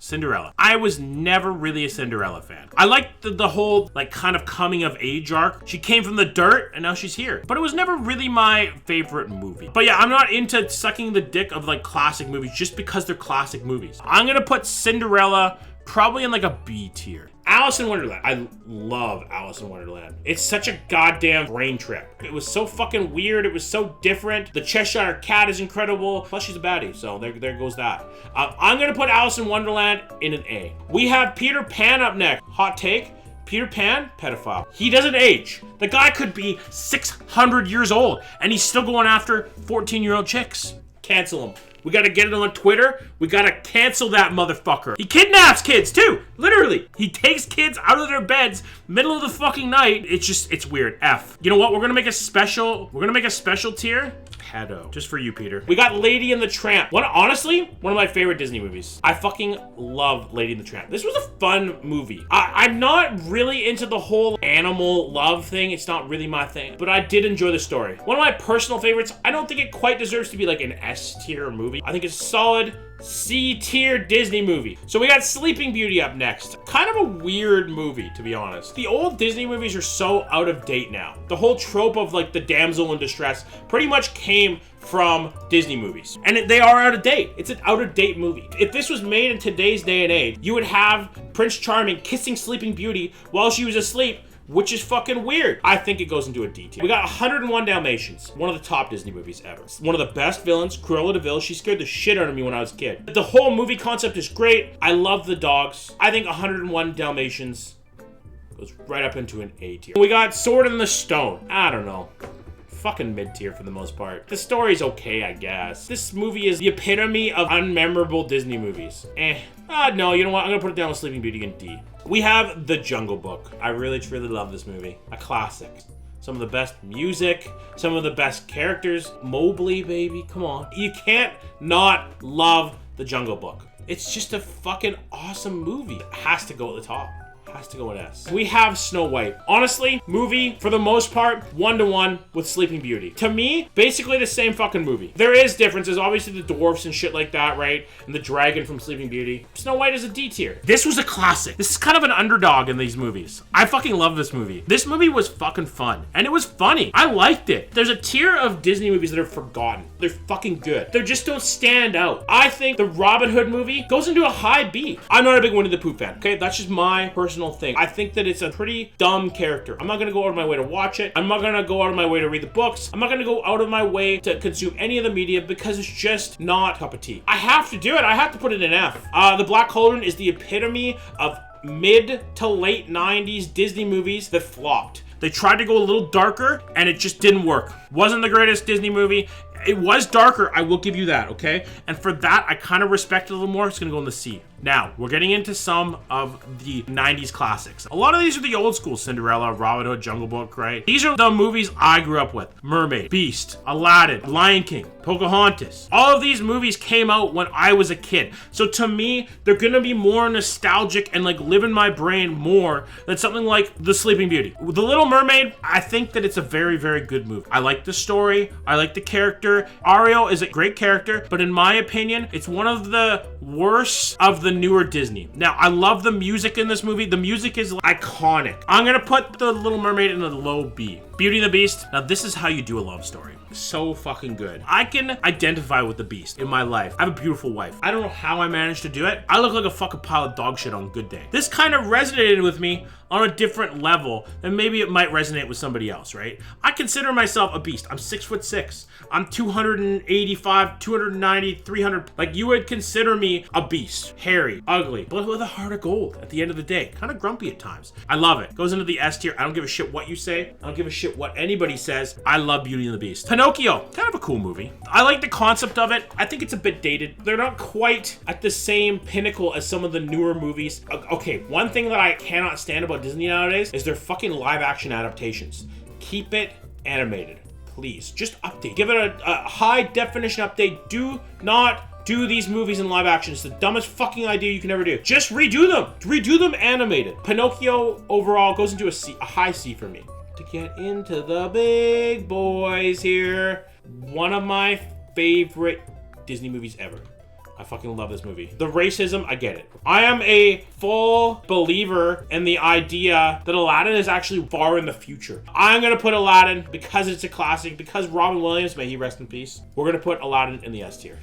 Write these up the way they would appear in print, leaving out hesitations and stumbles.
Cinderella. I was never really a Cinderella fan. I liked the whole like kind of coming of age arc. She came from the dirt and now she's here. But it was never really my favorite movie. But yeah, I'm not into sucking the dick of like classic movies just because they're classic movies. I'm gonna put Cinderella probably in like a B tier. Alice in Wonderland. I love Alice in Wonderland. It's such a goddamn brain trip. It was so fucking weird. It was so different. The Cheshire Cat is incredible. Plus she's a baddie, so there goes that. I'm gonna put Alice in Wonderland in an A. We have Peter Pan up next. Hot take. Peter Pan, pedophile. He doesn't age. The guy could be 600 years old and he's still going after 14-year-old chicks. Cancel him. We gotta get it on Twitter. We gotta cancel that motherfucker. He kidnaps kids too, literally. He takes kids out of their beds, middle of the fucking night. It's weird. F. You know what? We're gonna make a special tier. Pedo. Just for you, Peter. We got Lady and the Tramp. Honestly, one of my favorite Disney movies. I fucking love Lady and the Tramp. This was a fun movie. I'm not really into the whole animal love thing. It's not really my thing, but I did enjoy the story. One of my personal favorites. I don't think it quite deserves to be like an S tier movie. I think it's a solid C tier Disney movie. So we got Sleeping Beauty up next. Kind of a weird movie, to be honest. The old Disney movies are so out of date now. The whole trope of like the damsel in distress pretty much came from Disney movies. And they are out of date. It's an out of date movie. If this was made in today's day and age, you would have Prince Charming kissing Sleeping Beauty while she was asleep, which is fucking weird. I think it goes into a D tier. We got 101 Dalmatians, one of the top Disney movies ever. One of the best villains, Cruella de Vil. She scared the shit out of me when I was a kid. The whole movie concept is great. I love the dogs. I think 101 Dalmatians goes right up into an A tier. We got Sword in the Stone. I don't know. Fucking mid-tier for the most part. The story's okay, I guess. This movie is the epitome of unmemorable Disney movies. No, you know what? I'm gonna put it down with Sleeping Beauty in D. We have The Jungle Book. I really, truly love this movie. A classic. Some of the best music, some of the best characters. Mowgli, baby, come on. You can't not love The Jungle Book. It's just a fucking awesome movie. It has to go at the top. Has to go in S. We have Snow White. Honestly, movie, for the most part, 1-to-1 with Sleeping Beauty. To me, basically the same fucking movie. There is differences, obviously the dwarfs and shit like that, right? And the dragon from Sleeping Beauty. Snow White is a D tier. This was a classic. This is kind of an underdog in these movies. I fucking love this movie. This movie was fucking fun. And it was funny. I liked it. There's a tier of Disney movies that are forgotten. They're fucking good. They just don't stand out. I think the Robin Hood movie goes into a high B. I'm not a big Winnie the Pooh fan, okay? That's just my personal thing. I think that it's a pretty dumb character. I'm not gonna go out of my way to watch it. I'm not gonna go out of my way to read the books. I'm not gonna go out of my way to consume any of the media because it's just not a cup of tea. I have to do it. I have to put it in F. The Black Cauldron is the epitome of mid to late 90s Disney movies that flopped. They tried to go a little darker and it just didn't work. Wasn't the greatest Disney movie. It was darker, I will give you that, okay? And for that, I kind of respect it a little more. It's gonna go in the C. Now, we're getting into some of the 90s classics. A lot of these are the old school, Cinderella, Robin Hood, Jungle Book, right? These are the movies I grew up with. Mermaid, Beast, Aladdin, Lion King, Pocahontas. All of these movies came out when I was a kid. So to me, they're gonna be more nostalgic and like live in my brain more than something like The Sleeping Beauty. The Little Mermaid, I think that it's a very, very good movie. I like the story. I like the character. Ariel is a great character, but in my opinion, it's one of the worst of the newer Disney. Now, I love the music in this movie. The music is iconic. I'm gonna put The Little Mermaid in a low B. Beauty and the Beast. Now, this is how you do a love story. So fucking good. I can identify with the Beast in my life. I have a beautiful wife. I don't know how I managed to do it. I look like a fucking pile of dog shit on a good day. This kind of resonated with me on a different level than maybe it might resonate with somebody else, right? I consider myself a beast. I'm 6'6". I'm 285, 290, 300. Like, you would consider me a beast. Hairy, ugly, but with a heart of gold at the end of the day. Kind of grumpy at times. I love it. Goes into the S tier. I don't give a shit what you say. I don't give a shit what anybody says. I love Beauty and the Beast. Pinocchio, kind of a cool movie. I like the concept of it. I think it's a bit dated. They're not quite at the same pinnacle as some of the newer movies. Okay, one thing that I cannot stand about Disney nowadays is their fucking live action adaptations. Keep it animated, please. Just update. Give it a high definition update. Do not do these movies in live action. It's the dumbest fucking idea you can ever do. Just redo them. Redo them animated. Pinocchio overall goes into a high C for me. To get into the big boys here. One of my favorite Disney movies ever. I fucking love this movie. The racism, I get it. I am a full believer in the idea that Aladdin is actually far in the future. I'm gonna put Aladdin, because it's a classic, because Robin Williams, may he rest in peace, we're gonna put Aladdin in the S tier.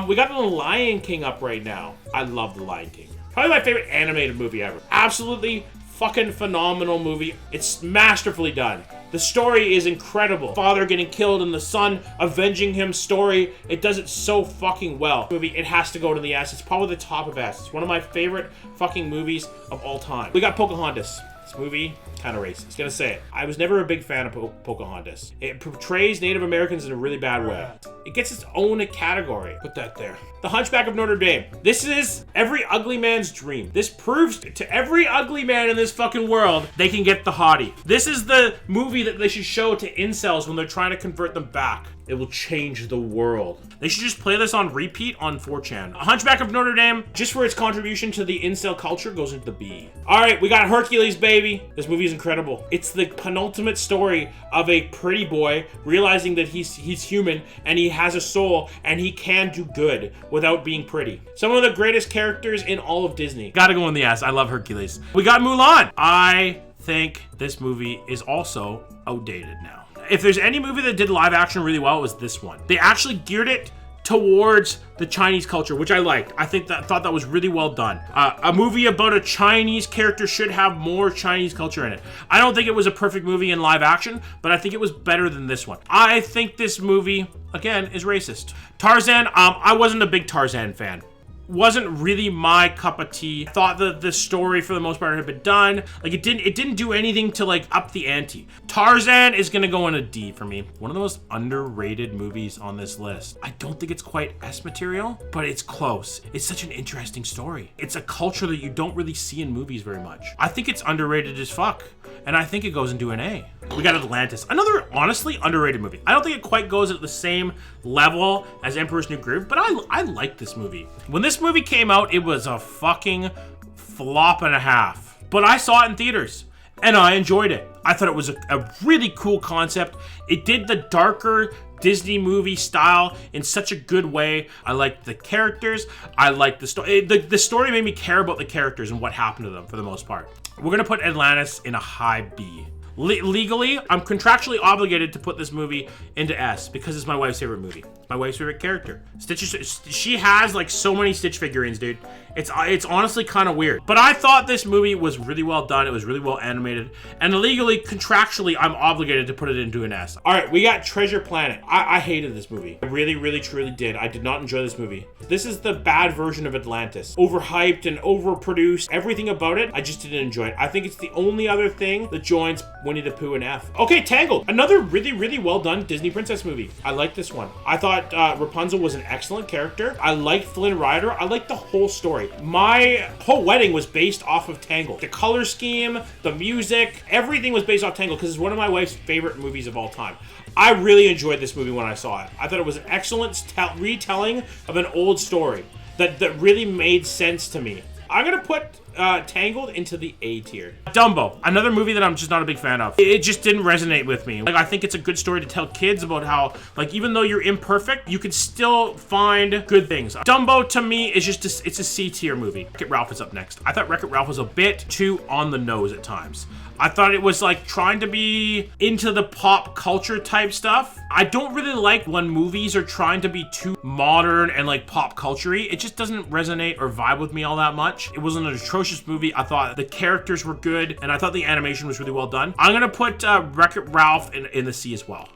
We got The Lion King up right now. I love The Lion King. Probably my favorite animated movie ever. Absolutely fucking phenomenal movie. It's masterfully done. The story is incredible. Father getting killed and the son avenging him story. It does it so fucking well. Movie, it has to go to the S. It's probably the top of S. It's one of my favorite fucking movies of all time. We got Pocahontas. This movie, kind of racist. Gonna say it. I was never a big fan of Pocahontas. It portrays Native Americans in a really bad way. It gets its own category. Put that there. The Hunchback of Notre Dame. This is every ugly man's dream. This proves to every ugly man in this fucking world they can get the hottie. This is the movie that they should show to incels when they're trying to convert them back. It will change the world. They should just play this on repeat on 4chan. A Hunchback of Notre Dame, just for its contribution to the incel culture, goes into the B. All right, we got Hercules, baby. This movie is incredible. It's the penultimate story of a pretty boy realizing that he's human and he has a soul and he can do good without being pretty. Some of the greatest characters in all of Disney. Gotta go in the ass. I love Hercules. We got Mulan. I think this movie is also outdated now. If there's any movie that did live action really well, it was this one. They actually geared it towards the Chinese culture, which I liked. I thought that was really well done. A movie about a Chinese character should have more Chinese culture in it. I don't think it was a perfect movie in live action, but I think it was better than this one. I think this movie, again, is racist. Tarzan, I wasn't a big Tarzan fan. Wasn't really my cup of tea. Thought that the story for the most part had been done. Like it didn't do anything to like up the ante. Tarzan is gonna go in a D for me. One of the most underrated movies on this list. I don't think it's quite S material, but it's close. It's such an interesting story. It's a culture that you don't really see in movies very much. I think it's underrated as fuck. And I think it goes into an A. We got Atlantis. Another honestly underrated movie. I don't think it quite goes at the same level as Emperor's New Groove, but I like this movie. When this movie came out, it was a fucking flop and a half. But I saw it in theaters, and I enjoyed it. I thought it was a really cool concept. It did the darker Disney movie style in such a good way. I liked the characters. I liked the story. The story made me care about the characters and what happened to them for the most part. We're gonna put Atlantis in a high B. Legally, I'm contractually obligated to put this movie into S because it's my wife's favorite movie. My wife's favorite character. Stitch, she has like so many Stitch figurines, dude. It's honestly kind of weird. But I thought this movie was really well done. It was really well animated. And legally, contractually, I'm obligated to put it into an S. All right, we got Treasure Planet. I hated this movie. I really, really, truly did. I did not enjoy this movie. This is the bad version of Atlantis. Overhyped and overproduced. Everything about it, I just didn't enjoy it. I think it's the only other thing that joins Winnie the Pooh and F. Okay, Tangled. Another really, really well done Disney princess movie. I like this one. I thought Rapunzel was an excellent character. I liked Flynn Rider. I liked the whole story. My whole wedding was based off of Tangled. The color scheme, the music, everything was based off Tangled because it's one of my wife's favorite movies of all time. I really enjoyed this movie when I saw it. I thought it was an excellent retelling of an old story that really made sense to me. I'm gonna put Tangled into the A tier. Dumbo, another movie that I'm just not a big fan of. It just didn't resonate with me. Like, I think it's a good story to tell kids about how, like, even though you're imperfect, you can still find good things. Dumbo, to me, is just it's a C tier movie. Wreck-It Ralph is up next. I thought Wreck-It Ralph was a bit too on the nose at times. I thought it was like trying to be into the pop culture type stuff. I don't really like when movies are trying to be too modern and like pop culture-y. It just doesn't resonate or vibe with me all that much. It wasn't an atrocious movie. I thought the characters were good and I thought the animation was really well done. I'm gonna put Wreck-It Ralph in the C as well.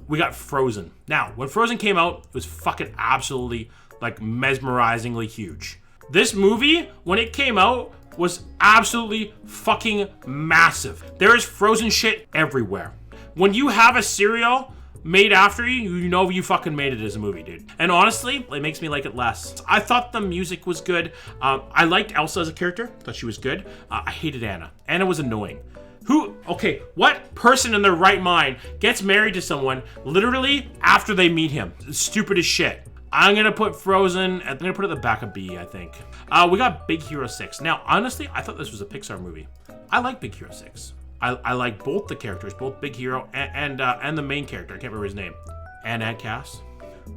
We got Frozen. Now, when Frozen came out, it was fucking absolutely like mesmerizingly huge. This movie, when it came out, was absolutely fucking massive. There is Frozen shit everywhere. When you have a cereal made after you, you know you fucking made it as a movie, dude. And honestly, it makes me like it less. I thought the music was good. I liked Elsa as a character. Thought she was good. I hated Anna. Anna was annoying. What person in their right mind gets married to someone literally after they meet him? It's stupid as shit. I'm gonna put Frozen, I'm gonna put it at the back of B, I think. We got Big Hero 6. Now, honestly, I thought this was a Pixar movie. I like Big Hero 6. I like both the characters, both Big Hero and the main character. I can't remember his name. And Aunt Cass.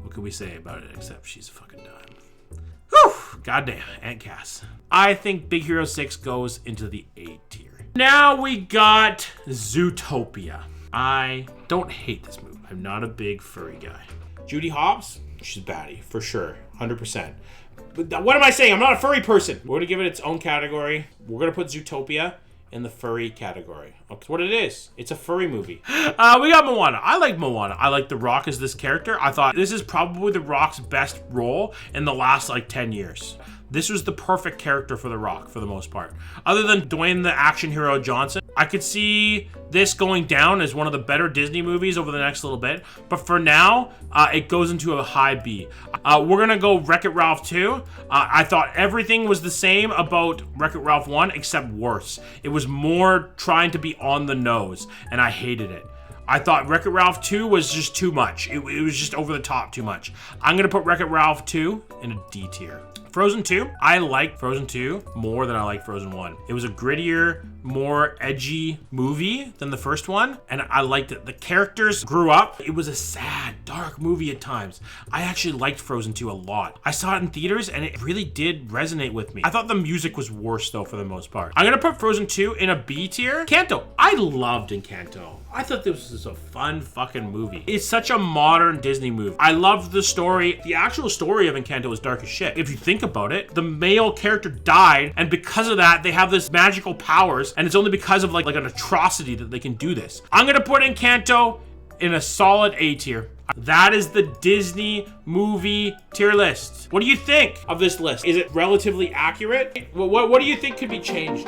What can we say about it except she's a fucking dime? Whew, goddamn, Aunt Cass. I think Big Hero 6 goes into the A tier. Now we got Zootopia. I don't hate this movie. I'm not a big furry guy. Judy Hopps, she's baddie, for sure, 100%. But what am I saying? I'm not a furry person. We're gonna give it its own category. We're gonna put Zootopia in the furry category. That's what it is. It's a furry movie. We got Moana. I like Moana. I like The Rock as this character. I thought this is probably The Rock's best role in the last 10 years. This was the perfect character for The Rock for the most part. Other than Dwayne the Action Hero Johnson, I could see this going down as one of the better Disney movies over the next little bit. But for now, it goes into a high B. We're gonna go Wreck-It Ralph 2. I thought everything was the same about Wreck-It Ralph 1 except worse. It was more trying to be on the nose, and I hated it. I thought Wreck-It Ralph 2 was just too much. It was just over the top too much. I'm gonna put Wreck-It Ralph 2 in a D tier. Frozen 2, I like Frozen 2 more than I like Frozen 1. It was a grittier, more edgy movie than the first one, and I liked it. The characters grew up. It was a sad, dark movie at times. I actually liked Frozen 2 a lot. I saw it in theaters, and it really did resonate with me. I thought the music was worse, though, for the most part. I'm gonna put Frozen 2 in a B tier. Encanto, I loved Encanto. I thought this was a fun fucking movie. It's such a modern Disney movie. I loved the story. The actual story of Encanto is dark as shit. If you think about it, the male character died, and because of that, they have this magical powers, and it's only because of like an atrocity that they can do this. I'm gonna put Encanto in a solid A tier. That is the Disney movie tier list. What do you think of this list? Is it relatively accurate? What do you think could be changed?